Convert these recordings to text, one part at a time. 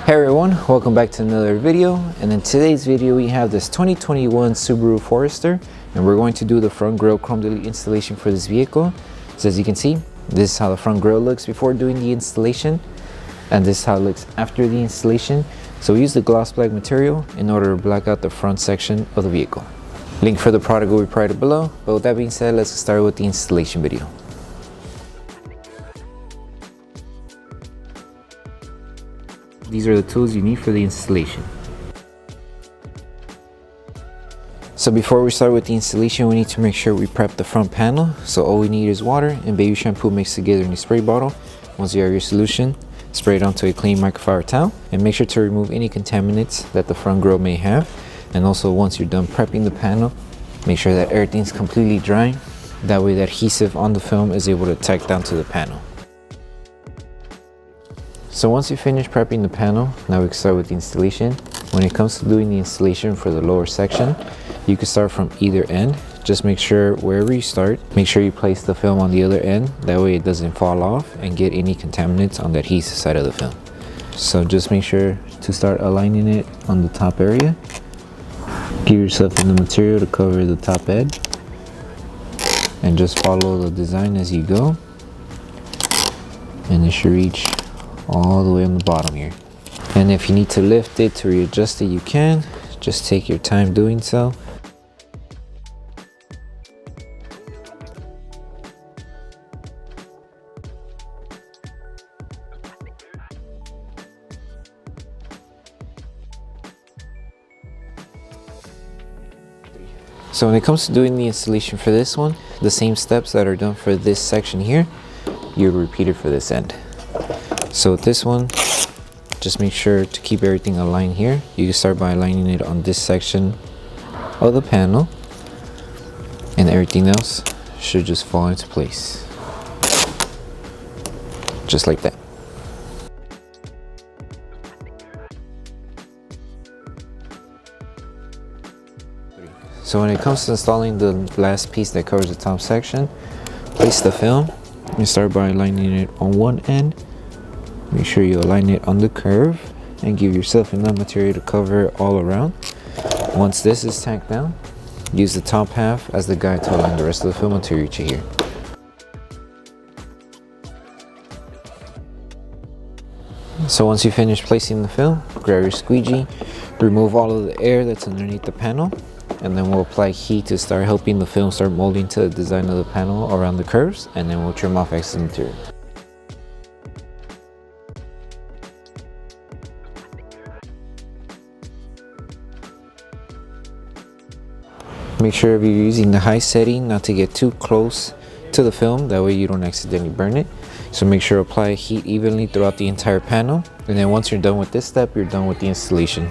Hey everyone, welcome back to another video. And in today's video we have this 2021 Subaru Forester, and we're going to do the front grille chrome delete installation for this vehicle. So as you can see, this is how the front grille looks before doing the installation, and this is how it looks after the installation. So we use the gloss black material in order to black out the front section of the vehicle. Link for the product will be provided below, but with that being said, let's get started with the installation video. These are the tools you need for the installation. So before we start with the installation, we need to make sure we prep the front panel. So all we need is water and baby shampoo mixed together in a spray bottle. Once you have your solution, spray it onto a clean microfiber towel and make sure to remove any contaminants that the front grille may have. And also, once you're done prepping the panel, make sure that everything's completely dry. That way the adhesive on the film is able to tack down to the panel. So once you finish prepping the panel, now we can start with the installation. When it comes to doing the installation for the lower section, you can start from either end. Just make sure wherever you start, make sure you place the film on the other end. That way it doesn't fall off and get any contaminants on the adhesive side of the film. So just make sure to start aligning it on the top area. Give yourself enough material to cover the top edge. And just follow the design as you go. And it should reach all the way on the bottom here. And if you need to lift it to readjust it, you can. Just take your time doing so. So when it comes to doing the installation for this one, the same steps that are done for this section here, you repeat it for this end. So with this one, just make sure to keep everything aligned here. You can start by aligning it on this section of the panel, and everything else should just fall into place. Just like that. So when it comes to installing the last piece that covers the top section, place the film and start by aligning it on one end. Make sure you align it on the curve and give yourself enough material to cover it all around. Once this is tacked down, use the top half as the guide to align the rest of the film until you reach it here. So once you finish placing the film, grab your squeegee, remove all of the air that's underneath the panel, and then we'll apply heat to start helping the film start molding to the design of the panel around the curves, and then we'll trim off excess material. Make sure if you're using the high setting not to get too close to the film, that way you don't accidentally burn it. So make sure to apply heat evenly throughout the entire panel, and then once you're done with this step, you're done with the installation.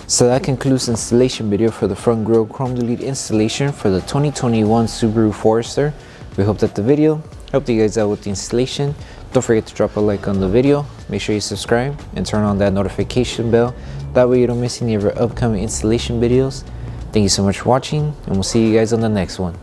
So that concludes the installation video for the front grille chrome delete installation for the 2021 Subaru Forester. We hope that the video helped you guys out with the installation. Don't forget to drop a like on the video, make sure you subscribe and turn on that notification bell. That way you don't miss any of our upcoming installation videos. Thank you so much for watching, and we'll see you guys on the next one.